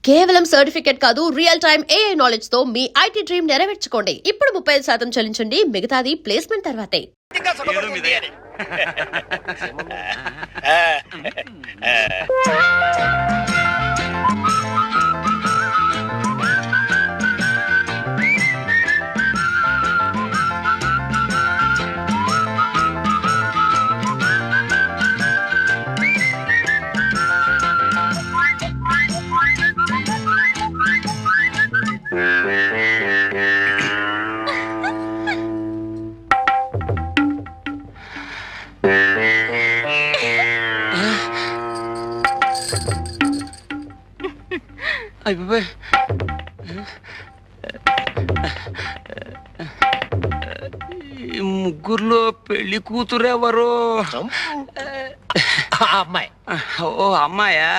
కేవలం సర్టిఫికేట్ కాదు, real time AI knowledge తో మీ IT డ్రీమ్ నెరవేర్చుకోండి. ఇప్పుడు 35% చెల్లించండి, మిగతాది ప్లేస్మెంట్ తర్వాతే. అయిపోయి ముగ్గురులో పెళ్లి కూతురు ఎవరు? అమ్మాయి. ఓ అమ్మాయా?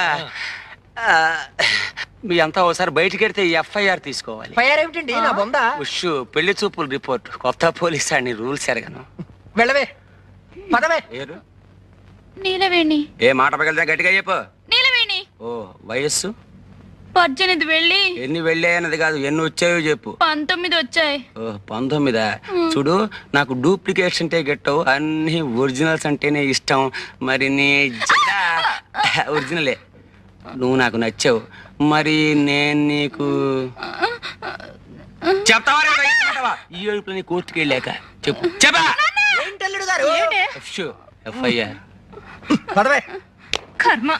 మీ అంతా ఒకసారి బయటికి వెళ్తే FIR తీసుకోవాలి. ఏమిటండి నా బొంద? ఉష్ పెళ్లి చూపులు రిపోర్ట్. కొత్త పోలీస్ అని రూల్స్ ఎరగను. వెళ్ళవే పదవే. ఏరు నీలవేణి. ఏ మాట పగలితే గట్టిగా చెప్పు. నీలవేణి. ఓ వయస్సు 18 వెళ్ళి ఎన్ని వెళ్ళాయన్నది కాదు, ఎన్ని వచ్చాయో చెప్పు. 19 వచ్చాయి. ఓ 19. చూడు, నాకు డూప్లికేట్స్ అంటే గెట్టవు, అన్ని ఒరిజినల్స్ అంటేనే ఇష్టం. మరి నీ ఒరిజినలే, నువ్వు నాకు నచ్చావు. మరి నేను నీకు చెప్తావా? ఈ ఏడుపులని కోర్టుకి వెళ్ళాక చెప్పు. చెప్పా FIR. పదవే. కర్మ.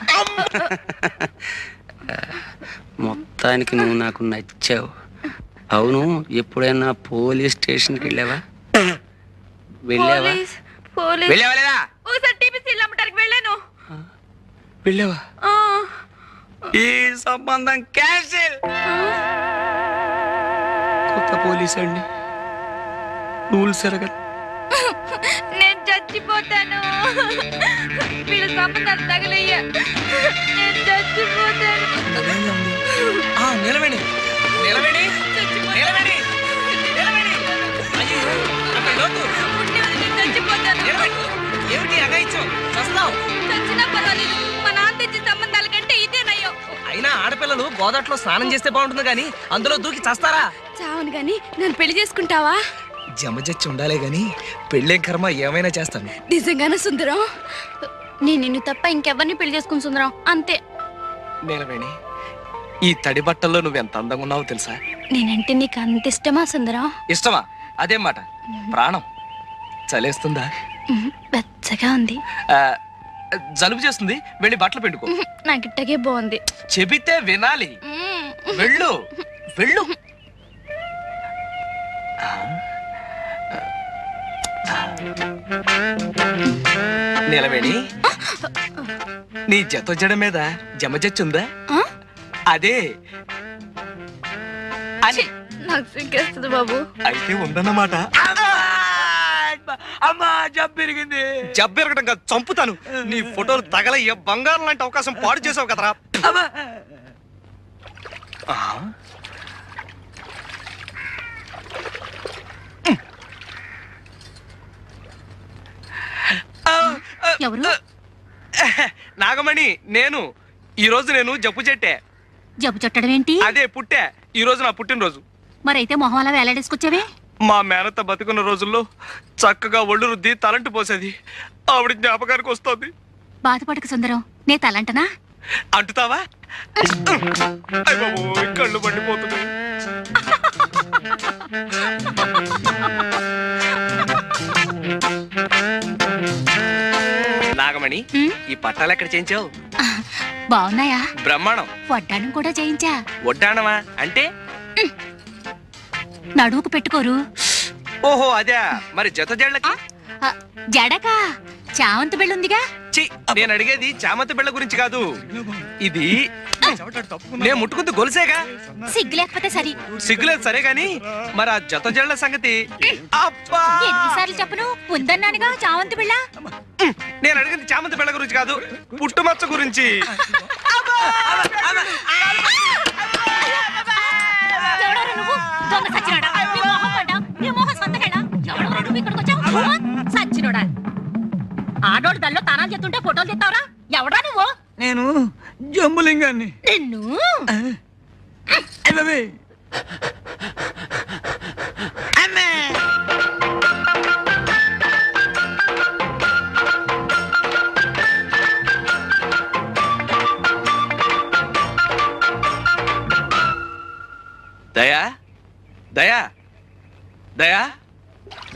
మొత్తానికి నువ్వు నాకు నచ్చావు. అవును, ఎప్పుడైనా పోలీస్ స్టేషన్కి వెళ్ళావా? వెళ్ళావా? వెళ్ళావా లేదా? ఒకసారి టీపీసీలు అమ్మటానికి వెళ్ళాను. వెళ్ళావా? ఈ సంబంధం క్యాన్సిల్. కొత్త పోలీస్ అండి, రూల్స్ ఎరగదు. నేను చచ్చిపోతాను. వీళ్ళ సంబంధాలు తగలయ్యా. నేను చచ్చిపోతాను. నిలవేణి నిలవేణి నిలవేణి నిలవేణి. చచ్చిపోతాను. ఏమిటి అగాయిచ్చు? చస్తావు. చచ్చినా పర్వాలేదు, మా నాన్న తెచ్చిన సంబంధాల కంటే ఇదే నయ్యో. అయినా ఆడపిల్లలు గోదాట్లో స్నానం చేస్తే బాగుంటుంది గాని అందులో దూకి చస్తారా? చావును గాని నన్ను పెళ్లి చేసుకుంటావా? జమజచ్చి ఉండాలే గాని పెళ్ళేం కర్మ, ఏమైనా చేస్తాను. నిజంగానే సుందరం? నేను నిన్ను తప్ప ఇంకెవరిని పెళ్లి చేసుకుని సుందరం, అంతే. నీలవేణి, ఈ తడి బట్టల్లో నువ్వెంత అందంగా ఉన్నావో తెలుసా? నేనంటే నీకు అంత ఇష్టమా సుందరం? ఇష్టమా? అదేం మాట. ప్రాణం. చలేస్తుందా? వెచ్చగా ఉంది. జలుబు చేస్తుంది, వెళ్ళి బట్టలు పిండుకో. నాకు ఇట్టగే బాగుంది. చెబితే వినాలి. వెళ్ళు వెళ్ళు. నిలవేణి, నీ జత మీద జమజచ్చుందా? అదే అని. నాకు సిగ్గేస్తుంది బాబు. అయితే ఉందన్నమాట. అమ్మా, జబ్బిరిగింది. జబ్బెరగడం కాదు, చంపుతాను. నీ ఫోటోలు తగలయ్య, బంగారం లాంటి అవకాశం పాడు చేసావు కదరా. ఎవరు? నాగమణి, నేను. ఈ రోజు నేను జబ్బు చెట్టే. జబ్బు చుట్టడం ఏంటి? అదే పుట్టే. ఈ రోజు నా పుట్టినరోజు. మరైతే మొహం అలా వేలాడేసుకొచ్చావే. మా మేనత్త బతుకున్న రోజుల్లో చక్కగా ఒళ్ళు రుద్ది తలంటు పోసేది. ఆవిడ జ్ఞాపకానికి వస్తుంది. బాధపడక సుందరం, నే తలంటనా? అంటుతావా? అయ్ బాబోయ్, కళ్ళు మండిపోతున్నాయి. నాగమణి, ఈ పట్టాలు ఎక్కడ చేయించావు? బాగున్నాయా? బ్రహ్మాండం. వడ్డానం కూడా చేయించా. వడ్డానమా అంటే? నడువుకు పెట్టుకోరు. ఓహో అదే. మరి జత జళ్ళకి? జడక చామంతి బిళ్ళుందిగా. నేను అడిగేది చామంతి బిళ్ళ గురించి కాదు. ఇది నేను ముట్టుకుంది గొలుసేగా. సిగ్గు లేకపోతే సరి. సిగ్గులేదు సరే గాని, మరి ఆ జత జళ్ళ సంగతి? ఎన్నిసార్లు చెప్పను, ఉందన్నానుగా చామంతి బిళ్ళ. నేను అడిగింది చామంతి బిళ్ళ గురించి కాదు, పుట్టుమచ్చ గురించి. ఆడోడు దల్లో తానాలు చేస్తుంటే ఫోటోలు తెస్తావరా? ఎవడా నువ్వు? నేను జంబులింగాన్ని. నిన్ను రవి దయా దయా దయా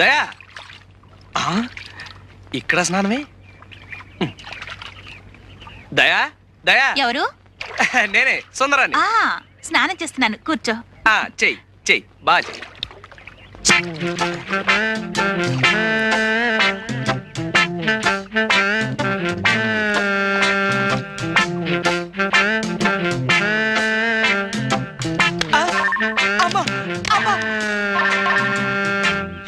దయా ఇక్కడ స్నానమే దయా దయా ఎవరు? నేనే సుందరాన్ని స్నానం చేస్తున్నాను, కూర్చో. చెయ్యి చెయ్యి బాగా చెయ్యి.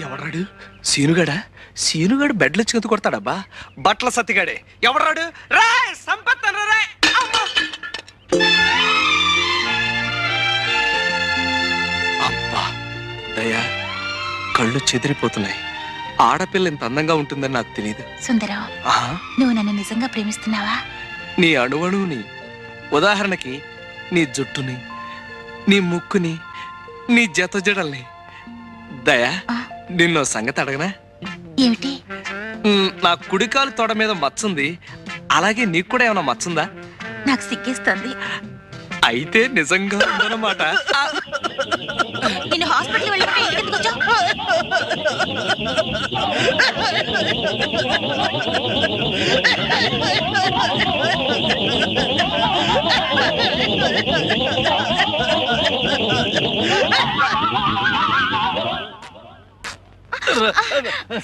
ఎవడాడు? సీనుగాడా? సీనుగాడు బెడ్లు చెందు కొడతాడబ్బా. బట్టల సత్తిగాడే. ఎవడాడు? రా సంపత్ రా. అబ్బా దయా, కళ్ళు చెదిరిపోతున్నాయి. ఆడపిల్ల ఇంత అందంగా ఉంటుందని నాకు తెలియదు. సుందరం, నువ్వు నన్ను నిజంగా ప్రేమిస్తున్నావా? నీ అణువణువుని, ఉదాహరణకి నీ జుట్టుని, నీ ముక్కుని, నీ జత జడల్ని. దయా, నిన్నో సంగతి అడగనా? ఏమిటి? నా కుడికాలు తొడ మీద మచ్చుంది, అలాగే నీకు కూడా ఏమైనా మచ్చుందా? నాకు సిగ్గేస్తుంది. అయితే నిజంగా ఉందన్నమాట. నేను హాస్పిటల్ వెళ్ళిపోయి ఇంటికి ఎందుకు వచ్చావు?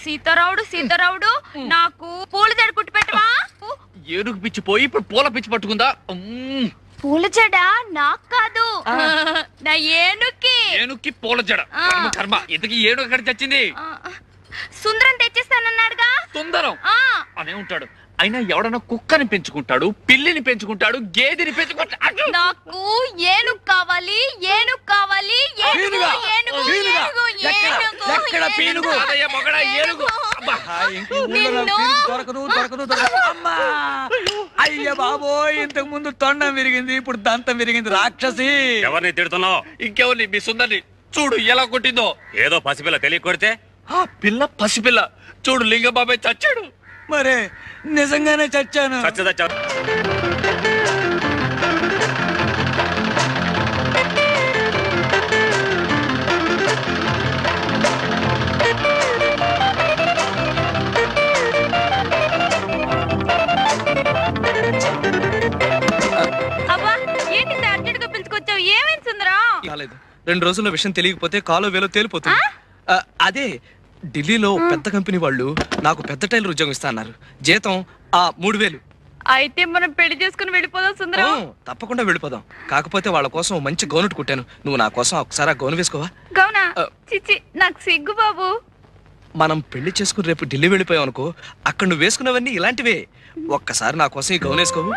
సీతారావుడు సీతారావుడు నాకు పూల జడ కుట్టి పెట్టవా? ఏనుగు పిచ్చి పోయి ఇప్పుడు పూల పిచ్చి పట్టుకుందా? పూల జడ నాకు కాదు, నా ఏనుక్కి. ఏనుక్కి పూల జడ. కర్మ, ఇంతకీ ఏనుగు ఎక్కడ చచ్చింది? సుందరం తెచ్చిస్తానన్నాడుగా. సుందరం అనే ఉంటాడు. అయినా ఎవడన్నా కుక్కని పెంచుకుంటాడు, పిల్లిని పెంచుకుంటాడు, గేదెని పెంచుకుంటాడు. నాకు ఏనుగు కావాలి, ఏనుగు కావాలి, ఏనుగు, ఏనుగు, ఏనుగు, ఏనుగు, ఎక్కడ పీనుగు? అదయ్య మొగడ ఏనుగు. అబ్బా, అమ్మా అయ్య బాబోయ్, ఇంతకు ముందు తొండం విరిగింది, ఇప్పుడు దంతం విరిగింది. రాక్షసి! ఎవరిని తిడుతున్నావు? ఇంకెవరిని? మీ సుందరిని చూడు ఎలా కొట్టిందో. ఏదో పసిపిల్ల తెలియ కొడితే ఆ పిల్ల పసిపిల్ల చూడు, లింగబాబాయ్ చచ్చాడు. మరే నిజంగానే చచ్చాను. చచ్చదచ్చ అబ్బా, ఏంటి ఇంత అర్జెంట్ గా పిలుచుకొచ్చావు? ఏమైంది సుందరం? కాలేదు. 2 రోజుల్లో విషయం తెలియకపోతే కాలో వేలో తేలిపోతుంది. అదే ఢిల్లీలో పెద్ద కంపెనీ వాళ్ళు నాకు పెద్ద టైలర్ ఉద్యోగం ఇస్తా అన్నారు. జీతం 3000. అయితే మనం పెళ్లి చేసుకుని వెళ్ళిపోదాం సుందరం. తప్పకుండా వెళ్ళిపోదాం. కాకపోతే వాళ్ళ కోసం ఓ మంచి గౌను కుట్టాను. నువ్వు నా కోసం ఒకసారి ఆ గౌను వేసుకోవా? గౌనా? చిచి, నాకు సిగ్గు బాబు. మనం పెళ్లి చేసుకుని రేపు ఢిల్లీ వెళ్ళిపోయాం అనుకో, అక్కడ నువ్వు వేసుకున్నవన్నీ ఇలాంటివే. ఒక్కసారి నా కోసం ఈ గౌను వేసుకోవు?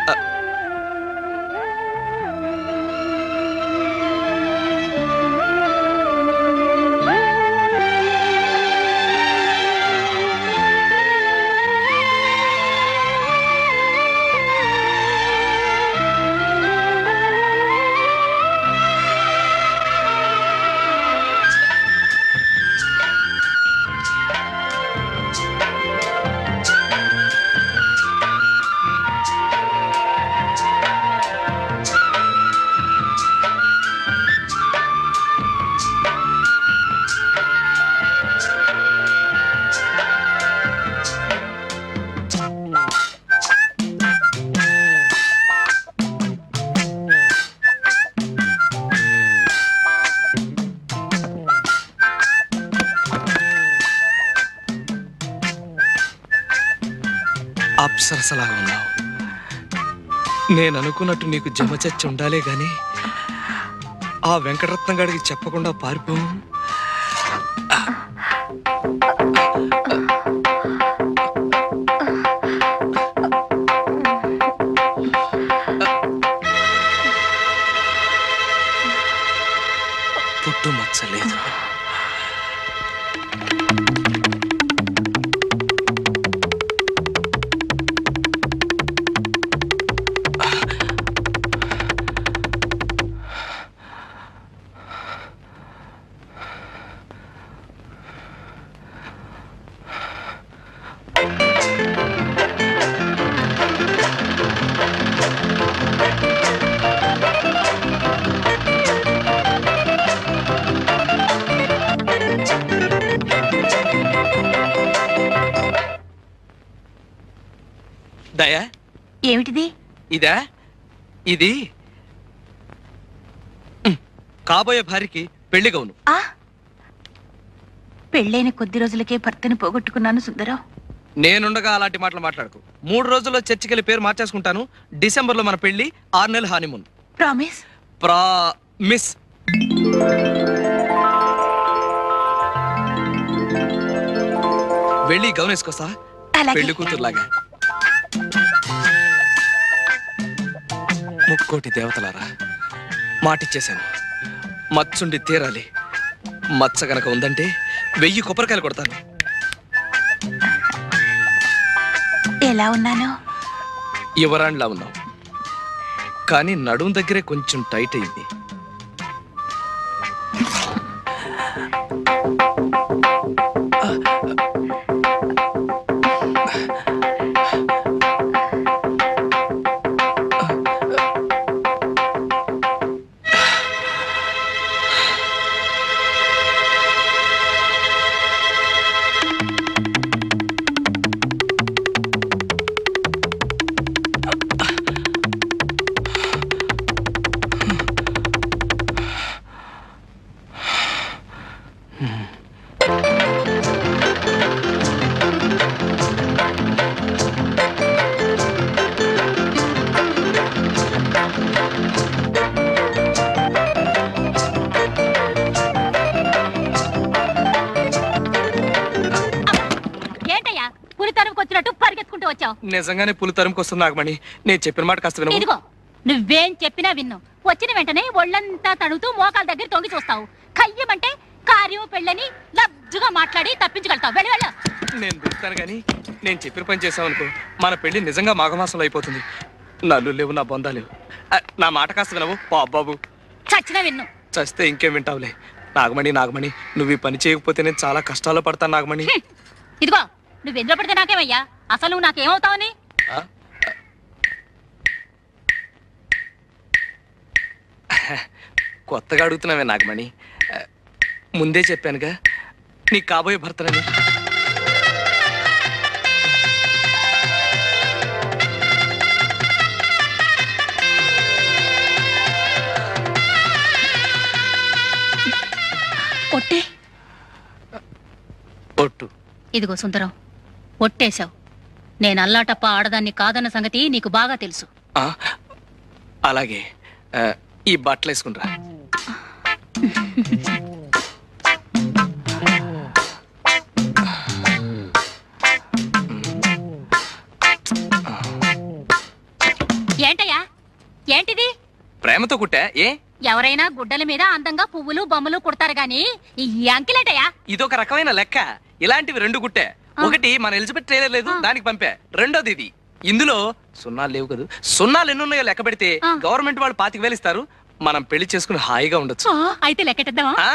అప్సరసలాగా ఉన్నావు. నేను అనుకున్నట్టు నీకు జమచచ్చి ఉండాలే గాని ఆ వెంకటరత్నం గారికి చెప్పకుండా పారిపో. పుట్టు మచ్చలేదు. దయా ఏమిటిది? ఇదా? ఇది కాబోయే భార్యకి పెళ్లి గౌను. ఆ పెళ్ళైన కొద్ది రోజులకే భర్తని పోగొట్టుకున్నాను సుందరం. నేనుండగా అలాంటి మాటలు మాట్లాడకు. 3 రోజుల్లో చర్చికెళ్ళి పేరు మార్చేసుకుంటాను. డిసెంబర్లో మన పెళ్లి, 6 నెలలు హానిమూన్. ప్రామిస్? మిస్ వెళ్ళి గౌన్ వేసుకోసా, అలాగే. పెళ్లి కూతురులాగా. ముక్కోటి దేవతలారా, మాటిచ్చేశాను. మచ్చుండి తీరాలి. మచ్చ గనక ఉందంటే 1000 కొబ్బరికాయలు కొడతాను. ఎలా ఉన్నాను? యువరాణిలా ఉన్నావు, కానీ నడుం దగ్గరే కొంచెం టైట్ అయింది. ఏంటయ్యా పులి తరుముకు వచ్చినట్టు పరిగెత్తుకుంటూ వచ్చావు? నిజంగానే పులి తరుముకొస్తుంది నాగమణి. నేను చెప్పిన మాట కాస్త వినవు. ఇదిగో నువ్వేం చెప్పినా విన్ను. వచ్చిన వెంటనే ఒళ్ళంతా తడుతూ మోకాల దగ్గర తొంగి చూస్తావు. కయ్యమంటే కార్యం పెళ్ళని లబ్జుగా మాట్లాడి తప్పించగలుగుతావు. వెళ్ళి వెళ్ళు. నేను పిలుస్తాను కానీ నేను చెప్పిన పని చేసావనుకో, మన పెళ్లి నిజంగా మాఘమాసంలో అయిపోతుంది. నల్లు లేవు, నా బొందా లేవు. నా మాట కాస్త వినవు బాబు. చచ్చినా విన్ను. చస్తే ఇంకేం వింటావులే. నాగమణి, నువ్వు ఈ పని చేయకపోతే నేను చాలా కష్టాల్లో పడతాను నాగమణి. ఇదిగో నువ్వు ఎందులో పడితే నాకేమయ్యా? అసలు నువ్వు నాకేమవుతావని? ఆ? కొత్తగా అడుగుతున్నావే నాగమణి. ముందే చెప్పానుగా నీకు కాబోయే భర్తనని. ఒట్టే. ఒట్టు. ఇదిగో సుందరం, ఒట్టేశావు. నేను అల్లాటప్ప ఆడదాన్ని కాదన్న సంగతి నీకు బాగా తెలుసు. ఆ? అలాగే ఈ బట్టలు వేసుకునిరా. ఏంటయ్యా ఏంటిది? ప్రేమతో కుట్టా. ఏ ఎవరైనా గుడ్డల మీద అందంగా పువ్వులు బొమ్మలు కుడతారు గాని ఈ అంకిలేటయ్యా? ఇదొక రకమైన లెక్క. ఇలాంటివి 2 కుట్టా. ఒకటి మన ఎలిజబెత్ ట్రైలర్ లేదు, దానికి పంపా. రెండోది ఇది. ఇందులో సున్నాలు లేవు కదా. సున్నాలు ఎన్నున్నాయో లెక్క పెడితే గవర్నమెంట్ వాళ్ళు 25,000 ఇస్తారు. మనం పెళ్లి చేసుకుని హాయిగా ఉండొచ్చు. అయితే లెక్కెట్టేద్దామా? ఆ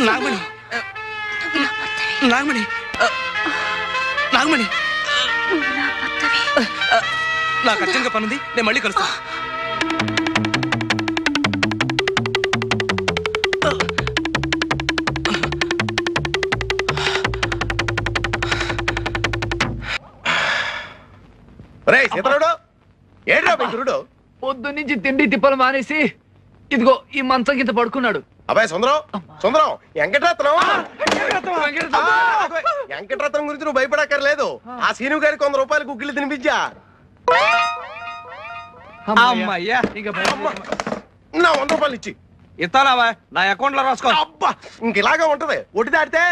నాగమణి, నాగమణి, నాగమణి, నాకు అర్జెంట్గా పనుంది. నేను మళ్ళీ కలుస్తా. పొద్దు నుంచి తిండి తిప్పలు మానేసి ఇదిగో ఈ మంచం కింద పడుకున్నాడు. అబ్బాయి సుందరం వెంకటరత్నం వెంకటరత్నం గురించి నువ్వు భయపడక్కర్లేదు. ఆ సీను గారికి 100 రూపాయలు కుక్కిళ్ళు తినిపించా. అమ్మయ్యా, నా 100 రూపాయలు ఇచ్చి ఇస్తానావా? నా అకౌంట్ లో రాసుకో. అబ్బా ఇంక ఇలాగే ఉంటది. ఒట్టి దాటితే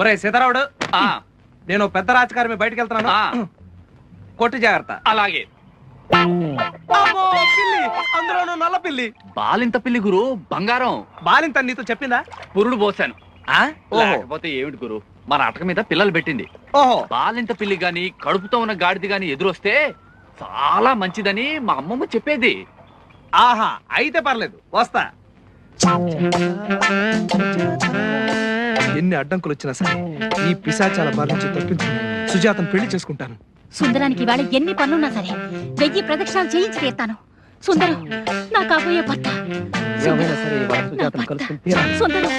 ఒరే సీతారావుడు, నేను పెద్ద రాజకారి బయటకు వెళ్తున్నాను. కొట్టి జాగ్రత్త. అలాగే అమ్మో, పిల్లి, అందులోనూ నల్ల పిల్లి. బాలింత పిల్లి గురు, బంగారం. బాలింత నీతో చెప్పిందా? పురుడు పోసాను. ఆ? ఓహో లేకపోతే ఏమిటి గురు, మన అటక మీద పిల్లలు పెట్టింది. ఓహో బాలింత పిల్లి గాని కడుపుతో ఉన్న గాడిది గాని ఎదురొస్తే చాలా మంచిదని మా అమ్మమ్మ చెప్పేది. ఆహా, అయితే పర్లేదు, వస్తా. ఎన్ని అడ్డంకులు వచ్చినా సరే ఈ పిశాచాల బారి నుంచి తప్పించుకుని సుజాతను పెళ్లి చేసుకుంటాను. సుందరానికి ఇవాళ ఎన్ని పనులున్నా సరే 1000 ప్రదక్షిణాలు చేయించి తీరుతాను. సుందరం నా కాబోయే భర్త. ఏమైనా సరే ఇవాళ సుజాతను కలుసుకుని తీరాలి. సుందరం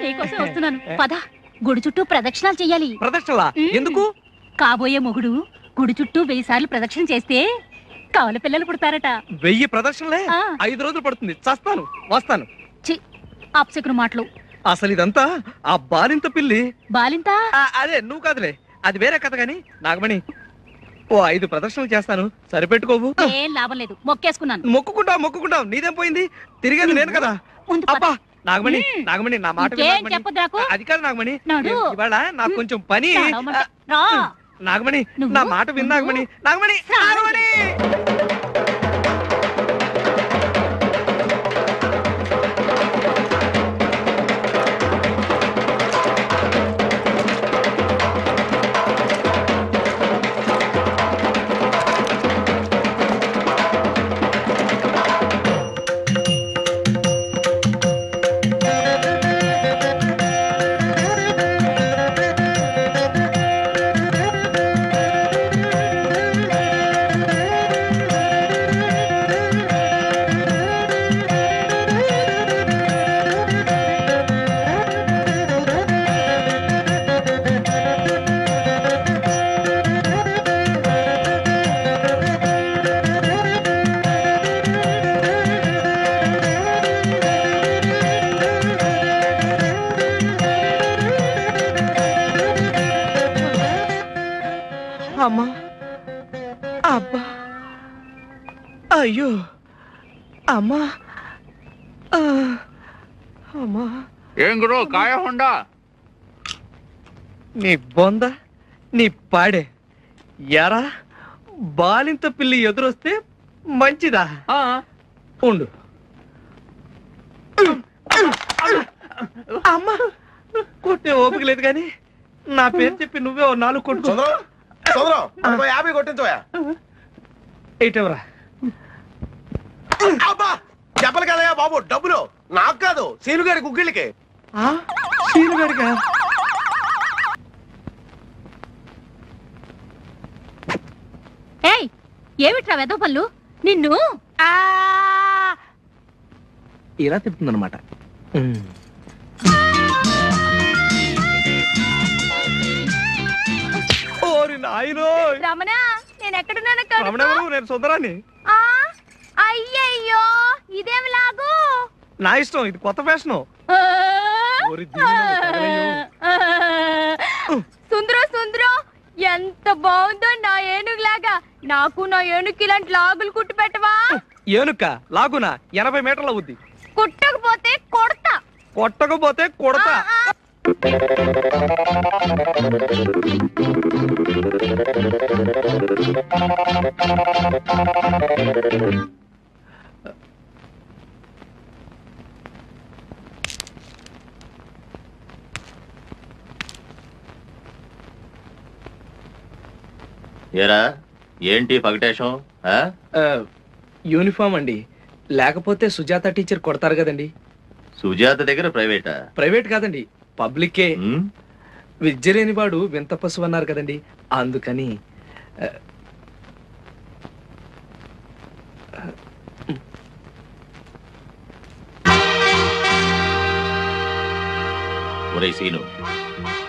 నీకోసం వస్తున్నాను. పద, గుడి చుట్టూ ప్రదక్షిణాలు చెయ్యాలి. ప్రదక్షిణలా? ఎందుకు? కాబోయే మొగుడు గుడి చుట్టూ 1000 సార్లు ప్రదక్షిణ చేస్తే కవల పిల్లలు పుడతారట. 1000 ప్రదక్షిణలే? ఆ. 5 రోజులు పడుతుంది. చస్తాను, వస్తాను. చి, అప్సకును మాటలు. అసలు ఇదంతా ఆ బాలింత పిల్లి. బాలింత అదే, నువ్వు కాదులే, అది వేరే కథ. గాని నాగమణి, ఓ 5 ప్రదక్షిణలు చేస్తాను, సరిపెట్టుకోవు. ఏం లాభం లేదు, మొక్కేసుకున్నాను. మొక్కుకుంటావు, నీదేం పోయింది? తిరిగేది నేను కదా. ముందు పద. అబ్బా నాగమణి, నాగమణి, నా మాట విను, ఇంకేం నాగమణి. చెప్పొద్దు నాకు. అది కాదు నాగమణి, నాడు. ఇవాళ నాకు కొంచెం పని. నడవమంటే రా. నాగమణి, నువ్వు? నా మాట విను నాగమణి. నాగమణి, నాగమణి. అమ్మా, అబ్బా, అయ్యో, అమ్మా, అమ్మా. ఏం గురు, కాయ హోండా? నీ బొంద, నీ పాడే. ఎరా, బాలింత పిల్లి ఎదురొస్తే మంచిదా? ఉండు. అమ్మా, కొట్టే ఓపిక లేదు కానీ నా పేరు చెప్పి నువ్వే ఓ 4 కొట్టు. 50 కొట్టించోయా. ఏటవరా? అబ్బా, చెప్పలు కదయ్యా బాబు, డబ్బులు నాకు కాదు, సీనుగాడి గుగ్గిళ్ళకి. సీనుగాడిగా? ఏయ్, ఏమిట్రా వెధవ పనులు? నిన్ను ఇలా తిప్పుతుందన్నమాట. ఓరి నాయనో, రమణ, నేను ఎక్కడున్నాను? రమణెవరు? నేను సుందరాన్ని. అయ్యయ్యో, ఇదేం లాగు? నా ఇష్టం, ఇది కొత్త ఫ్యాషను. ఓరి దేవుడా, తగలయ్యో. సుందరం సుందరం, ఎంత బాగుందో నా ఏనుగులాగా. నాకు నా ఏనుగుకి ఇలాంటి లాగులు కుట్టి పెట్టవా? ఏనుక లాగునా? 80 మీటర్ల అవుద్ది. కుట్టకపోతే కొడతా. కొట్టకపోతే కొడతా. ఏరా, ఏంటి పగటేశం? యూనిఫామ్ అండి, లేకపోతే సుజాత టీచర్ కొడతారు కదండి. సుజాత దగ్గర ప్రైవేటా? ప్రైవేట్ కాదండి, పబ్లికే. ఉమ్, విద్య లేని వాడు వింత పశువు అన్నారు కదండి, అందుకని. ఒరే సీను,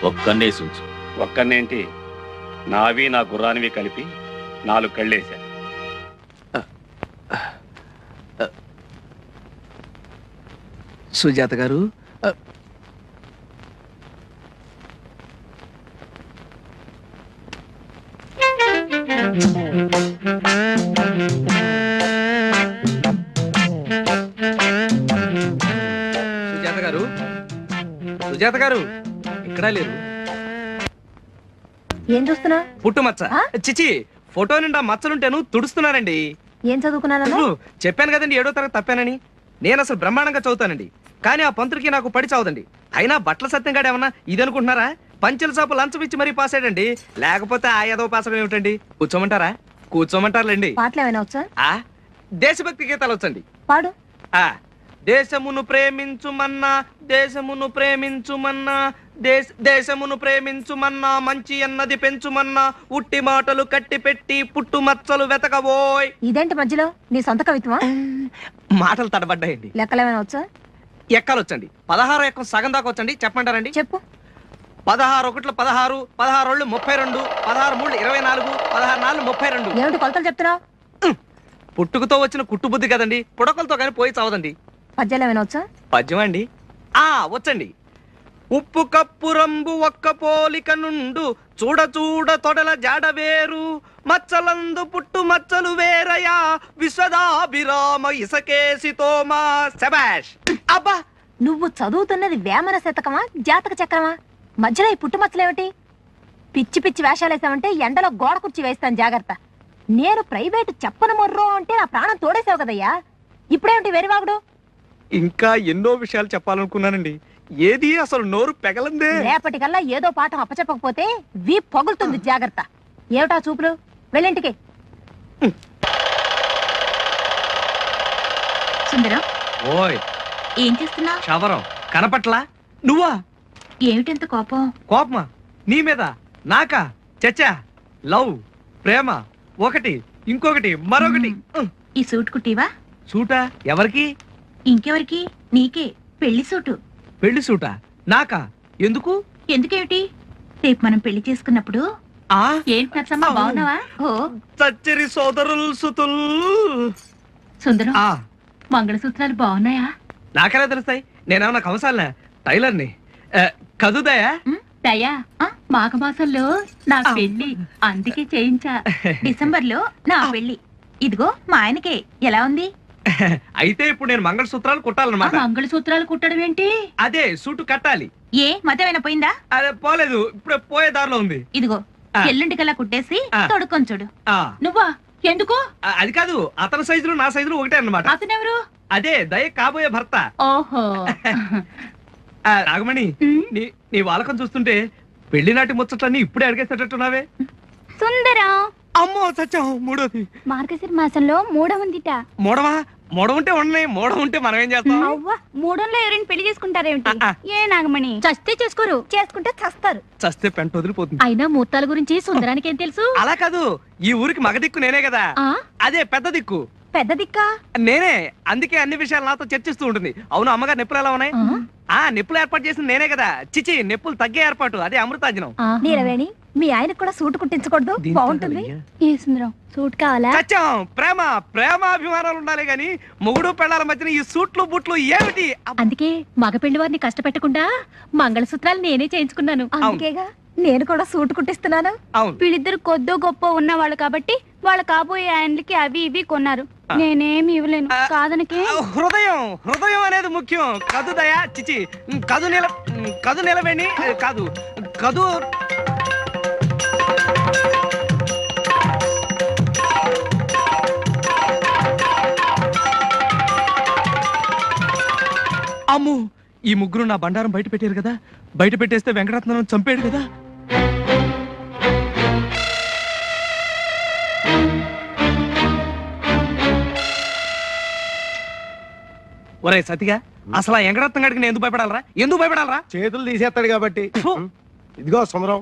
ఒక్కన్నేసి ఉంచు. ఒక్కనేంటి, నావి నా గుర్రానివి కలిపి 4 కళ్ళేశా. సుజాత గారు, సుజాత గారు, సుజాత గారు, ఇక్కడ లేరు. ఏం చూస్తున్నా? పుట్టుమచ్చ. చిచి, ఫోటో నిండా మచ్చలుంటేను తుడుస్తున్నానండి. ఏం చదువుకున్నానన్నా? చెప్పాను కదండి 7వ తరగతి తప్పానని. నేను అసలు బ్రహ్మాండంగా చదువుతానండి, కానీ ఆ పంతులకి నాకు పడి చావదండి. అయినా బట్టల సత్యం గాడు ఏమన్నా ఇది అనుకుంటున్నారా? పంచెల సాపు లంచం ఇచ్చి మరీ పాస్ అయ్యాడండి, లేకపోతే ఆ ఏదో పాస్ అవ్వడం ఏమిటండి? కూర్చోమంటారా? కూర్చోమంటారులేండి. పాటలు ఏమైనా వచ్చా? ఆ దేశభక్తి గీతాలు వచ్చండి. పాడు. ఆ దేశమును ప్రేమించుమన్నా, దేశమును ప్రేమించుమన్నా, దేశమును ప్రేమించుమన్నా, మంచి అన్నది పెంచుమన్నా, ఉట్టి మాటలు కట్టి పెట్టి పుట్టు మచ్చలు వెతకబోయ్. ఇదేంటి మధ్యలో నీ సొంత కవిత్వమా? మాటలు తడబడ్డాయండి. లెక్కలు ఏమైనా వచ్చా? ఎక్కాలు వచ్చండి. 16 ఎక్కం సగం దాకా వచ్చండి. చెప్పమంటారండి? చెప్పు. 16 ఒకట్లు 16, 16 ఓళ్ళు 32, 16 మూడు 24, 16 నాలుగు 32. ఏమిటి కొలతలు చెప్తున్నావు? పుట్టుకతో వచ్చిన కుట్టు బుద్ధి కదండి, పుడకలతో కానీ పోయి చావదండి. పద్యాలు ఏమైనా వచ్చా? పద్యం అండి. వచ్చండి. ఉప్పు కప్పు రంబు ఒక్క పోలిక నుండు, చూడ చూడ తొడల జాడ వేరు, మచ్చలందు పుట్టు మచ్చలు వేరయా, విశ్వదాభిరామ ఇసకేసి తోమా. శబాష్. అబ్బా, నువ్వు చదువుతున్నది వేమన శతకమా జాతక చక్రమా? మధ్యలో ఈ పుట్టుమచ్చలేమిటి? పిచ్చి పిచ్చి వేషాలేసావంటే ఎండలో గోడ కుర్చీ వేస్తాను, జాగ్రత్త. నేను ప్రైవేటు చెప్పను మొర్రో అంటే నా ప్రాణం తోడేసావు కదయ్యా, ఇప్పుడేమిటి వెరివాగుడు? ఇంకా ఎన్నో విషయాలు చెప్పాలనుకున్నానండి, ఏది అసలు నోరు పెగలందే. రేపటికల్లా ఏదో పాఠం అప్పచెప్పకపోతే పగులుతుంది, జాగ్రత్త. ఏమిటా చూపులు? వెళ్ళింటికి. సుందరం, ఓయ్ ఏం చేస్తున్నా? శవరం కనపట్లా? నువ్వా? ఏమిటంత కోపం? కోపమా? నీ మీద? నాకా? చచ్చా, లవ్ ప్రేమ ఒకటి, ఇంకొకటి మరొకటి. ఈ సూట్ కుట్టివా? సూటా? ఎవరికి? ఇంకెవరికి? నీకే. పెళ్లి సూటు. పెళ్లి సూటా? నాకా? ఎందుకు? ఎందుకేమిటి? రేపు మనం పెళ్లి చేసుకున్నప్పుడు. ఆ ఏంటి నచ్చమ్మ, బాగున్నావా? ఓ చచ్చరి సోదరులు సుతుల్. సుందరం, మంగళసూత్రాలు బాగున్నాయా? నాకెలా తెలుస్తాయి? నేనేమన్నా కంసాలనా? టైలర్ని. కదుదయా? దయా, మాఘమాసంలో నా పెళ్లి, అందుకే చేయించా. డిసెంబర్ లో నా పెళ్లి. ఇదిగో మా ఆయనకే. ఎలా ఉంది? అయితే ఇప్పుడు నేను మంగళసూత్రాలు కుట్టాలన్నమాట. మంగళసూత్రాలు కుట్టడం ఏంటి? అదే సూటు కట్టాలి. ఏ మతమైనా పోయిందా? అదే పోలేదు, ఇప్పుడే పోయే దారిలో ఉంది. ఇదిగో ఎల్లుంటికల్లా కుట్టేసి తొడుక్కొని చూడు. ఆ నువ్వా? ఎందుకు? అది కాదు, అతని సైజులు నా సైజులు ఒకటే అన్నమాట. అతనెవరు? అదే దయ కాబోయే భర్త. ఓహో. నాగమణి, నీ వాలకం చూస్తుంటే పెళ్లి నాటి ముచ్చట్లన్నీ ఇప్పుడే అడిగేసేటట్టున్నావే. సుందరం, అమ్మో సత్యం, మూడోది. మార్గశిర మాసంలో మూడవుందిట. మూడవా? మూడ ఉంటే ఉండని, మూడ ఉంటే మనం ఏం చేస్తాం? అవ్వ, మూడంలో ఎవరైనా పెళ్లి చేసుకుంటారేమిటి? ఆ. ఏ నాగమణి, చస్తే చేసుకోరు, చేసుకుంటే చస్తారు. చస్తే పెంట వదిలిపోతుంది. అయినా ముహూర్తాల గురించి సుందరానికి ఏం తెలుసు? అలా కాదు, ఈ ఊరికి మగ దిక్కు నేనే కదా. ఆ? అదే పెద్ద దిక్కు పెద్ద దిక్కా? నేనే. అందుకే అన్ని విషయాలు నాతో చర్చిస్తూ ఉంటుంది. అవును, అమ్మగారు నొప్పులు ఎలా ఉన్నాయి? నిప్పులు ఏర్పాటు చేసింది నేనే కదా. చిచి, నొప్పులు తగ్గే ఏర్పాటు, అదే అమృతాజనం. నీలవేణి, మీ ఆయనకు కూడా సూట్ కుట్టించకూడదు? బాగుంటుంది. ఏ సుందరం, సూట్ కావాలా? సత్యం, ప్రేమ ప్రేమాభిమానాలు ఉండాలి గాని మొగుడు పెళ్ళాల మధ్యన ఈ సూట్లు బుట్లు ఏమిటి? అందుకే మగ పెళ్లి వారిని కష్టపెట్టకుండా మంగళసూత్రాలు నేనే చేయించుకున్నాను. అందుకేగా నేను కూడా సూట్ కుట్టిస్తున్నాను. అవును, వీళ్ళిద్దరు కొద్దో గొప్ప ఉన్నవాళ్ళు కాబట్టి వాళ్ళ కాబోయే ఆయనకి అవి ఇవి కొన్నారు. నేనేమి ఇవ్వలేను, కాదనకే. హృదయం హృదయం అనేది ముఖ్యం. కదు దయా, చిచి, కదు నిలవేణి, కాదు కదు. అమ్ము, ఈ ముగ్గురు నా బండారం బయట పెట్టారు కదా. బయట పెట్టేస్తే వెంకటరత్నం చంపాడు కదా. ఒరే సతిగా, అసలు ఆ వెంకటరత్నం గడికి నేను ఎందుకు భయపడాలరా? ఎందుకు భయపడాలరా? చేతులు తీసేస్తాడు కాబట్టి. ఇదిగో సుందరం,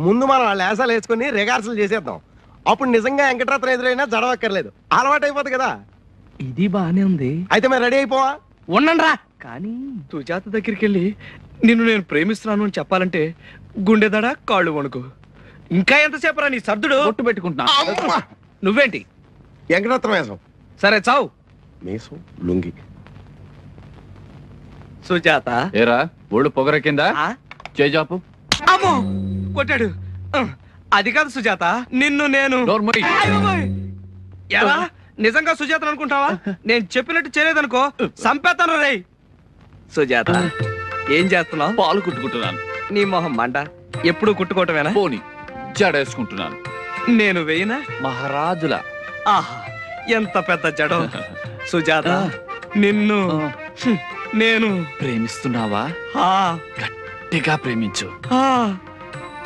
ముందు మనం వాళ్ళ వేసాలు వేసుకుని రిహార్సల్ చేసేద్దాం. అప్పుడు నిజంగా వెంకటరత్నం ఎదురైనా జడవక్కర్లేదు, అలవాటు అయిపోతుంది కదా. ఇది బానే ఉంది. అయితే మేము రెడీ అయిపోవా? ఉండండి రా. కానీ సుజాత దగ్గరికి వెళ్ళి నిన్ను నేను ప్రేమిస్తున్నాను అని చెప్పాలంటే గుండెదడ కాళ్ళు వణుకు. ఇంకా ఎంతసేపు రా నీ సర్దుడు? బొట్టు పెట్టుకుంటున్నా. అమ్మా! నువ్వేంటి? వెంకటరత్నం వేసం. సరే చావు. మీసం లుంగి. సుజాత, ఏరా ఒళ్ళు పొగర కింద ఆ? చేజాపు. అమ్మో, కొట్టాడు. అది కాదు సుజాత, నిన్ను నేను. నోర్మోయ్. అయ్యో బాయ్. ఎలా? నిజంగా సుజాత అనుకుంటావా? నేను చెప్పినట్టు చేయలేదనుకో సంపేతను రేయ్. సుజాత, ఏం చేస్తున్నావు? పాలు కుట్టుకుంటున్నాను. నీ మొహం మంట, ఎప్పుడు కుట్టుకోవటమేనా? పోని జడేసుకుంటున్నాను. నేను వేయనా? మహారాజుల ఆహా ఎంత పెద్ద జడం. సుజాత నిన్ను నేను ప్రేమిస్తున్నావా? ఆ, గట్టిగా ప్రేమించు. ఆ,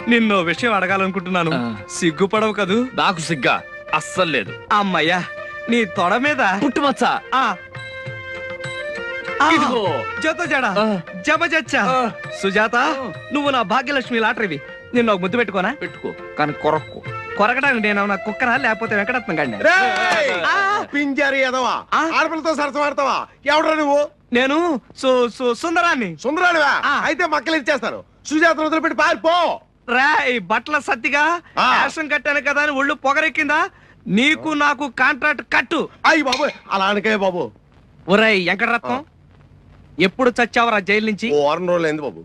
నిన్నో విషయం అడగాలనుకుంటున్నాను. సిగ్గుపడవు కదూ? నాకు సిగ్గా అస్సలు లేదు. అమ్మయ్యా నీ తొడ మీద పుట్టుమచ్చ. ఆ ఆ, ఇదిగో. జత జడ జబజచ్చా. సుజాత నువ్వు నా భాగ్యలక్ష్మి లాటరీవి. నిన్ను ఒక ముద్దు పెట్టుకోనా? పెట్టుకో కానీ కొరక్కు. కొరకడానికి నేను నా కుక్కరా లేకపోతే వెంకటరత్నం గండి? రేయ్! ఆ. పింజారి ఎదవా ఆ? ఆడపిల్లతో సరసమాడతావా? ఎవడరా నువ్వు? నేను సుందరాన్ని. సుందరానివా? ఆ. అయితే మక్కలు ఇచ్చేస్తాను. సుజాతను వదిలిపెట్టి పారిపో. రాయ్ బట్టల సత్తిగా ఆ. యాక్షన్ కట్టాను కదా అని ఒళ్ళు పొగరెక్కిందా? నీకు నాకు కాంట్రాక్ట్ కట్టు. అయ్యి బాబు అలా అనకే బాబు. ఒరేయ్ వెంకటరత్నం ఎప్పుడు చచ్చావరా జైలు నుంచి? ఓ వారం రోజులు అయింది బాబు.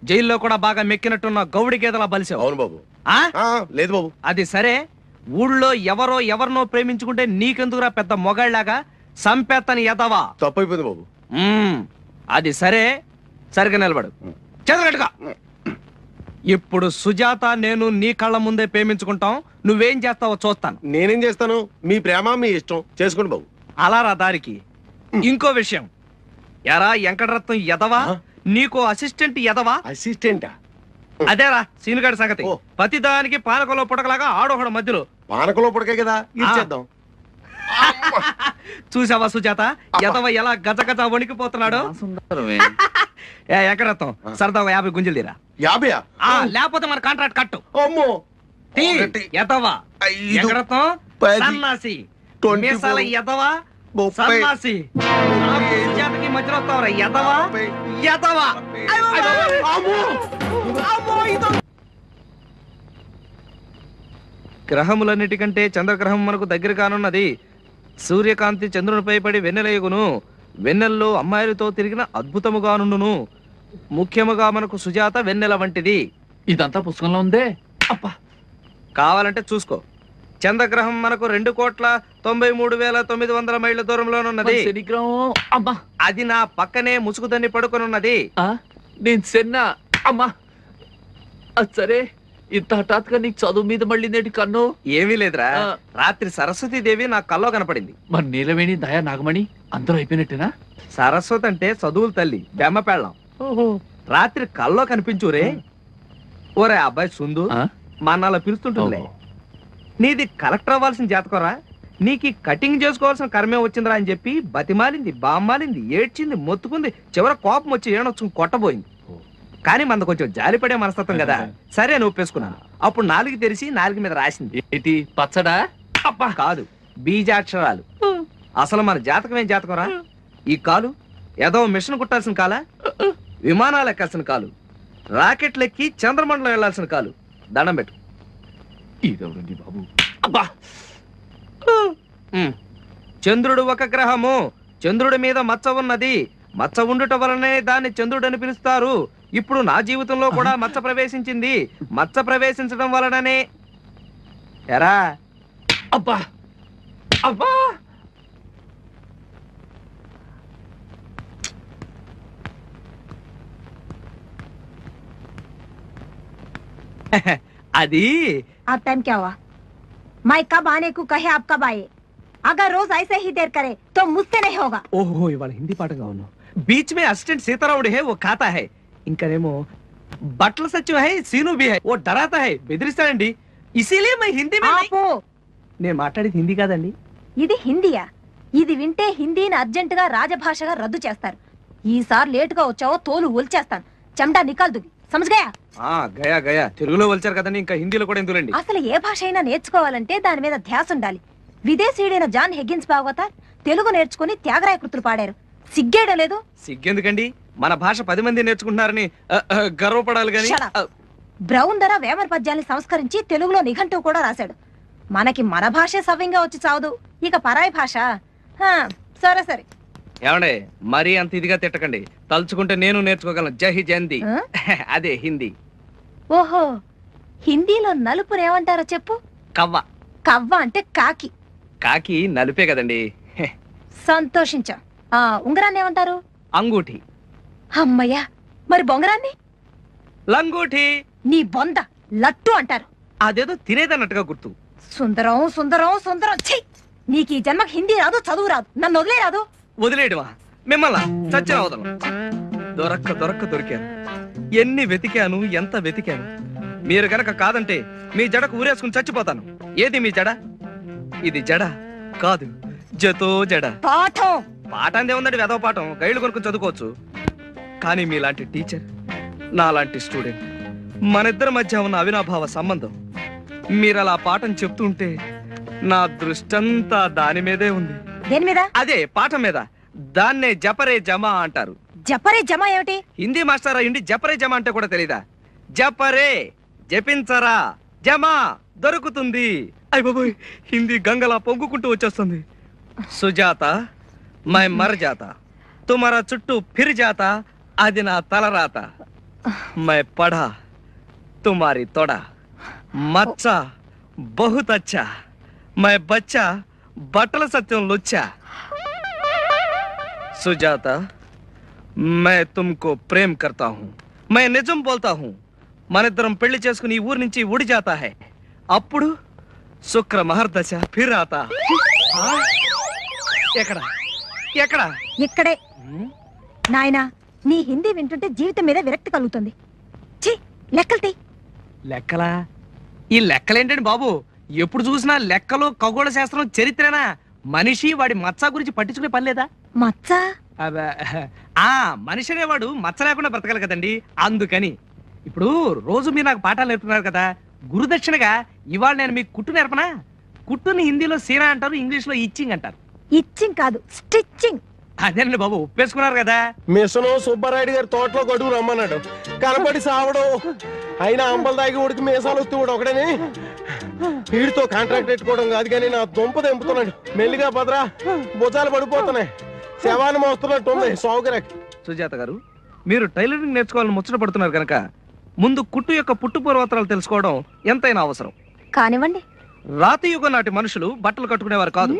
జైల్లో కూడా బాగా మెక్కినట్టున్న గౌడి గేదలా బలిసావు. అవును బాబు. ఆ? ఆ, లేదు బాబు. అది సరే, ఊళ్ళో ఎవరినో ప్రేమించుకుంటే నీకెందుకురా పెద్ద మొగాళ్ళలాగా సంపేత్తని ఎదవా? తప్పైపోయింది బాబు. అది సరే, సరిగా నిలబడు. చదరగట్టుగా. ఇప్పుడు సుజాత నేను నీ కళ్ళ ముందే ప్రేమించుకుంటాం. నువ్వేం చేస్తావో చూస్తాను. నేనేం చేస్తాను? మీ ప్రేమ మీ ఇష్టం, చేసుకోండి బాబు. అలా రా దారికి. ఇంకో విషయం, ఎరా వెంకటరత్నం ఎదవా, ఆ? నీకో అసిస్టెంట్ ఎదవా? అసిస్టెంటా? అదేరా సీనుగాడి సంగతి. ఓ. ప్రతిదానికి పానకంలో పుడకలాగా ఆడోహడ మధ్యలో. పానకంలో పుడకే కదా ఇచ్చేద్దాం. చూసావా సుజాత ఎదవ ఎలా గజగజ వణికిపోతున్నాడు? సుందరమే. ఏ వెంకటరత్నం సరదాగా 50 గుంజలు తీరా. 50? లేకపోతే మన కాంట్రాక్ట్ కట్టు. అమ్మో. తీ. ఒకటి, ఎదవా 5, వెంకటరత్నం 10, సన్నాసి 24, మీసాల ఎదవా 30, సన్నాసి. నాకు సుజాతకి మధ్యలో వస్తావరా ఎదవా ఎదవా. అమ్మో. గ్రహములన్నిటికంటే చంద్రగ్రహం మనకు దగ్గర కానున్నది. సూర్యకాంతి చంద్రునిపై పడి వెన్నెలయగును. వెన్నెల్లో అమ్మాయిలతో తిరిగిన అద్భుతముగానుండును. ముఖ్యముగా మనకు సుజాత వెన్నెల వంటిది. ఇదంతా పుస్తకంలో ఉందే. అబ్బా కావాలంటే చూసుకో. చంద్రగ్రహం మనకు 2,93,900 మైళ్ళ దూరంలోనున్నది. మరి శనిగ్రహం. అమ్మా. అది నా పక్కనే ముసుగుదని పడుకొనున్నది. ఆ? నేను సెన్నా. అమ్మా. అది సరే, ఇంత హఠాత్తుగా నీకు చదువు మీద మళ్ళీ నేటి కన్ను. ఏమీ లేదురా, ఆ. రాత్రి సరస్వతీదేవి నా కల్లో కనపడింది. మరి నీలవేణి దయా నాగమణి అందరూ అయిపోయినట్టేనా? సరస్వతి అంటే చదువుల తల్లి, బెమ్మ పెళ్ళం. రాత్రి కల్లో కనిపించురే. ఓరే అబ్బాయి సుందు, ఆ? మా అలా పిలుస్తుంటుందిలే. ఓహో. నీది కలెక్టర్ అవ్వాల్సిన జాతకరా, నీకు ఈ కటింగ్ చేసుకోవాల్సిన కర్మే వచ్చిందిరా అని చెప్పి బతిమాలింది, బామ్మాలింది, ఏడ్చింది, మొత్తుకుంది. చివర కోపం వచ్చి ఏడొచ్చుకుని కొట్టబోయింది. కానీ మన కొంచెం జాలిపడే మనస్తత్వం కదా, సరే అని ఒప్పేసుకున్నాను. అప్పుడు నాలుగు తెరిచి నాలుగు మీద రాసింది. ఏంటి పచ్చడా? అబ్బా కాదు, బీజాక్షరాలు. అసలు మన జాతకం ఏం జాతకం రా? ఈ కాలు ఏదో మిషన్ కుట్టాల్సిన కాలా, విమానాలు ఎక్కాల్సిన కాలు, రాకెట్లు ఎక్కి చంద్రమండలం వెళ్లాల్సిన కాలు. దండం పెట్టు. ఇదెవరండి బాబు? అబ్బా. చంద్రుడు ఒక గ్రహము, చంద్రుడి మీద మచ్చ ఉన్నది. మచ్చ ఉండుట వలనే దాన్ని చంద్రుడు అని పిలుస్తారు. ఇప్పుడు నా జీవితంలో కూడా మచ్చ ప్రవేశించింది. మచ్చ ప్రవేశించడం వలననే ఎరా. అబ్బా. అబ్బా. అది अब टाइम क्या हुआ? मैं कब आने को कहे आप कब आए? अगर रोज ऐसे ही देर करे तो मुझसे नहीं होगा. ఓహో ఇవాళ హిందీ పాటగా ఉన్నావు. బీచ్ మే అసిస్టెంట్ సీతారాముడు హే ఓ ఖాతా హై, ఇంకనేమో బట్టల సచివ హై సీను బి హై ఓ డరాతా హై, బెదిరిస్తాడండి. ఇసిలే మై హిందీ మే నహీ. ఆపు. నేను మాట్లాడేది హిందీ కాదండి. ఇది హిందీయా? ఇది వింటే హిందీని అర్జెంట్ గా రాజభాషగా రద్దు చేస్తారు. ఈసారి లేట్ గా వచ్చావో తోలు ఒలిచేస్తాను. చెమటా నికాల్దుగి. సమజ్గయా? గయా గయా తెలుగులో వచ్చారు కదండి, ఇంకా హిందీలో కూడా ఎందుకండి. అసలు ఏ భాష అయినా నేర్చుకోవాలంటే దాని మీద ధ్యాస ఉండాలి. విదేశీయుడైన జాన్ హెగ్గిన్స్ భాగవతార్ తెలుగు నేర్చుకుని త్యాగరాయ కృతులు పాడారు. సిగ్గేయడం లేదు? సిగ్గెందుకండి, మన భాష 10 మంది నేర్చుకుంటున్నారని గర్వపడాలి గాని. Shut up. బ్రౌన్ ధర వేమన పద్యాల్ని సంస్కరించి తెలుగులో నిఘంటువు కూడా రాశాడు. మనకి మన భాషే సవ్యంగా వచ్చి చావదు, ఇక పరాయి భాష. హా, సరే సరే. ఏమండే మరీ అంత ఇదిగా తిట్టకండి, తలుచుకుంటే నేను నేర్చుకోగలను. జహి జంది ఆ? అదే హిందీ. ఓహో, హిందీలో నలుపుని ఏమంటారో చెప్పు. కవ్వ. కవ్వ అంటే కాకి. కాకి నలుపే కదండి. సంతోషించా. ఆ ఉంగరాన్ని ఏమంటారు? అంగూఠి. అమ్మయ్యా, మరి బొంగరాన్ని? లంగూఠి. నీ బొంద లట్టు అంటారు. అదేదో తినేదన్నట్టుగా గుర్తు. సుందరం సుందరం సుందరం ఛీ! నీకు ఈ జన్మకి హిందీ రాదు, చదువు రాదు, నన్ను వదిలే రాదు. వదిలేయడమా? మిమ్మల్ని చచ్చిన వదలం. దొరక్క దొరికాను. ఎన్ని వెతికాను, ఎంత వెతికాను. మీరు గనక కాదంటే మీ జడకు ఊరేసుకుని చచ్చిపోతాను. ఏది మీ జడ? ఇది జడ కాదు, జతో జడ. పాఠం పాఠం ఏముందండి, వెదవ పాఠం. గైడ్లు కొనుక్కుని చదువుకోవచ్చు. కానీ మీలాంటి టీచర్, నాలాంటి స్టూడెంట్, మనిద్దరి మధ్య ఉన్న అవినాభావ సంబంధం, మీరలా పాఠం చెప్తుంటే నా దృష్టంతా దాని మీదే ఉంది. దేని మీద? అదే పాఠం మీద. దాన్నే జపరే జమా అంటారు. జపరే జమా ఏమిటి? హిందీ మాస్టర్ అయ్యుండి జపరే జమా అంటే కూడా తెలీదా? జపరే జపించరా, జమా దొరుకుతుంది. అయ్ బాబోయ్, హిందీ గంగలా పొంగుకుంటూ వచ్చేస్తుంది. సుజాత మై మర్ జాతా, తుమారా చుట్టూ ఫిర్ జాతా, అది నా తలరాత. మై పఢా తుమారి తొడ, మచ్చా బహుత్ అచ్చా, మై బచ్చా బట్టల సత్యం లుచ్చా. सुजाता, मैं तुमको प्रेम करता हूँ, मैं निजम बोलता हूँ. మనిద్దరం పెళ్లి చేసుకుని ఈ ఊరి నుంచి ఉడి జాతా హై. అప్పుడు శుక్ర మహర్దశ ఫిర్ ఆతా. ఎక్కడ ఎక్కడ? ఇక్కడే. నాయనా, నీ హిందీ వింటుంటే జీవితం మీద విరక్తి కలుగుతుంది. ఛీ, లెక్కలు తీ. లెక్కలా? ఈ లెక్కలేంటండి బాబు? ఎప్పుడు చూసినా లెక్కలు, ఖగోళ శాస్త్రం, చరిత్రేనా? మనిషి వాడి మచ్చ గురించి పట్టించుకునే పని లేదా? మచ్చ? మనిషి అనేవాడు మచ్చ లేకుండా బ్రతకాలి కదండి, అందుకని. ఇప్పుడు రోజు మీరు నాకు పాఠాలు నేర్పుతున్నారు కదా, గురుదక్షిణగా ఇవాళ నేను మీకు కుట్టు నేర్పనా? కుట్టుని హిందీలో సీనా అంటారు, ఇంగ్లీష్ లో ఇచ్చింగ్ అంటారు. ఇచ్చింగ్ కాదు, స్టిచ్చింగ్. అదేనండి బాబు, ఒప్పేసుకున్నారు కదా. మిషను సుబ్బారాయుడు గారి తోటలో గడువు రమ్మన్నాడు, కనపడి సావడం. అయినా అంబలు దాగి ఉడికి మీసాలు వస్తూ కూడా ఒకడని వీడితో కాంట్రాక్ట్ పెట్టుకోవడం కాదు, కానీ నా దుంప తెంపుతున్నాడు. మెల్లిగా భద్రా, భుజాలు పడిపోతున్నాయి, శవాన్ని మోస్తున్నట్టు ఉంది సౌకర్యకి. సుజాత గారు, మీరు టైలరింగ్ నేర్చుకోవాలని ముచ్చట పడుతున్నారు కనుక ముందు కుట్టు యొక్క పుట్టు పూర్వోత్తరాలు తెలుసుకోవడం ఎంతైనా అవసరం. కానివ్వండి. రాతి యుగం నాటి మనుషులు బట్టలు కట్టుకునేవారు కాదు.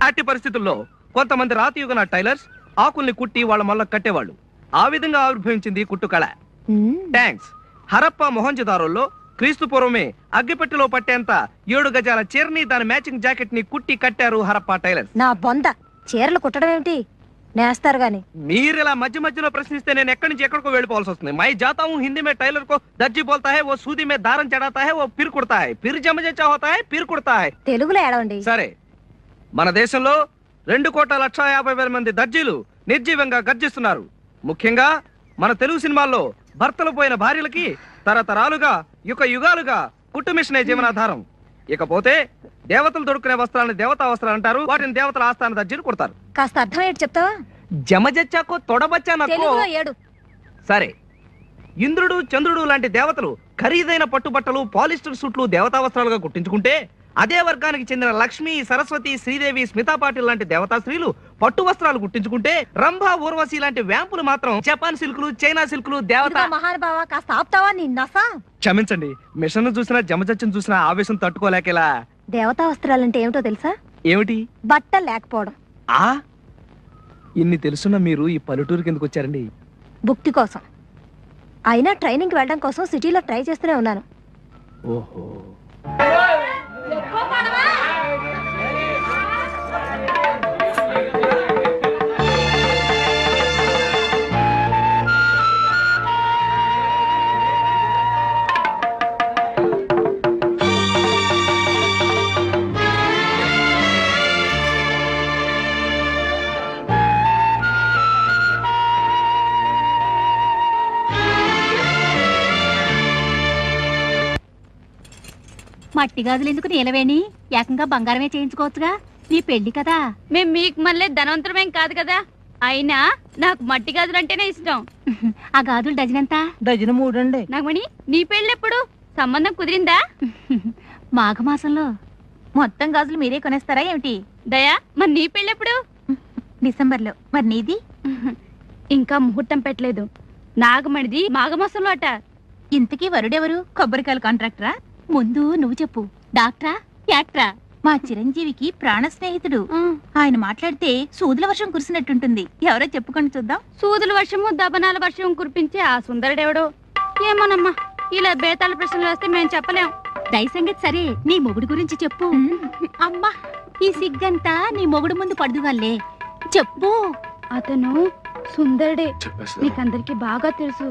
అట్టి పరిస్థితుల్లో కొంతమంది రాతి యుగ నాటి టైలర్స్ ఆకుల్ని కుట్టి వాళ్ళ మళ్ళ కట్టేవాళ్ళు. ఆ విధంగా ఆవిర్భవించింది కుట్టు కళ. థ్యాంక్స్. హరప్ప మొహంజదారోల్లో క్రీస్తు పూర్వమే అగ్గిపెట్టెలో పట్టేంత 7 గజాల చీరని, దాని మ్యాచింగ్ జాకెట్ ని కుట్టి కట్టారు హరప్ప టైలర్స్. నా బొంద, చీరలు కుట్టడం ఏమిటి? నేస్తారు గాని. మీరు ఇలా మధ్య మధ్యలో ప్రశ్నిస్తే నేను ఎక్కడి నుంచి ఎక్కడికో వెళ్ళిపోవాల్సి వస్తుంది. మై జాతా హూ హిందీ మే టైలర్ కో దర్జీ బోల్తా హై, ఓ సూది మే దారం చడాతా హై, ఓ పిర్ కుడతా హై, పిర్ జమజచ్చా హోతా హై, పిర్ కుడతా హై. తెలుగులో ఏడవండి. సరే, మన దేశంలో 2,50,50,000 మంది దర్జీలు నిర్జీవంగా గర్జిస్తున్నారు. ముఖ్యంగా మన తెలుగు సినిమాల్లో భర్తలు పోయిన భార్యలకి తరతరాలుగా యుగ యుగాలుగా కుట్టు మిషనే జీవనాధారం. ఇకపోతే దేవతలు దొరుకునే వస్త్రాన్ని దేవతా వస్త్రాలు అంటారు, వాటిని దేవతల ఆస్థాన దర్జీలు కుడతారు. కాస్త అర్థం ఏంటి చెప్తావా? జమజచ్చాకో తొడబచ్చా నక్కో. తెలుగులో ఏడు. సరే, ఇంద్రుడు చంద్రుడు లాంటి దేవతలు ఖరీదైన పట్టుబట్టలు, పాలిస్టర్ సూట్లు దేవతా వస్త్రాలుగా కుట్టించుకుంటే, అదే వర్గానికి చెందిన లక్ష్మి, సరస్వతి, శ్రీదేవి, స్మితా పాటిల్ లాంటి దేవతా స్త్రీలు పట్టు వస్త్రాలు కుట్టించుకుంటే, రంభ, ఊర్వశి లాంటి వ్యాంపులు మాత్రం జపాన్ సిల్కులు, చైనా సిల్కులు దేవత. మహానుభావ, కాస్త ఆపుతావా? నీ నస. క్షమించండి, మిషన్ చూసినా జమజచ్చను చూసినా ఆవేశం తట్టుకోలేకేలా. దేవతా వస్త్రాలంటే ఏమిటో తెలుసా? ఏమిటి? బట్ట లేకపోవడం. ఇన్ని తెలుసున్న మీరు ఈ పల్లెటూరుకి ఎందుకు వచ్చారండి? భుక్తి కోసం. అయినా ట్రైనింగ్ కి వెళ్ళడం కోసం సిటీలో ట్రై చేస్తూనే ఉన్నాను. ఓహో. మట్టి గాజులు ఎందుకు నీలవేణి? ఏకంగా బంగారమే చేయించుకోవచ్చుగా. నీ పెళ్లి కదా. మేం మీకు మళ్ళీ ధనవంతరమేం కాదు కదా. అయినా నాకు మట్టి గాజులు అంటేనే ఇష్టం. ఆ గాజులు డజన్ ఎంత? డజన్ 3 అండి. నాగమణి, నీ పెళ్ళెప్పుడు? సంబంధం కుదిరిందా? మాఘమాసంలో. మొత్తం గాజులు మీరే కొనేస్తారా ఏమిటి? దయా, మరి నీ పెళ్ళెప్పుడు? డిసెంబర్లో. మరి నీది? ఇంకా ముహూర్తం పెట్టలేదు. నాగమణిది మాఘమాసంలో అట. ఇంతకీ వరుడెవరు? కొబ్బరికాయల కాంట్రాక్టరా? ముందు నువ్వు చెప్పు. డాక్టరా, యాక్టరా? మా చిరంజీవికి ప్రాణ స్నేహితుడు. ఆయన మాట్లాడితే సూదుల వర్షం కురిసినట్టుంటుంది. ఎవరో చెప్పుకొని చూద్దాం. సూదుల వర్షము, దబనాల వర్షం కురిపించే ఆ సుందరుడెవడో ఏమోనమ్మా. ఇలా బేతాళ ప్రశ్నలు వేస్తే మేము చెప్పలేం. దయ సంగతి సరే నీ మొగుడు గురించి చెప్పు. అమ్మా ఈ సిగ్గంతా నీ మొగుడు ముందు పడుదుగాలే, చెప్పు. అతను సుందరుడే, మీకందరికి బాగా తెలుసు.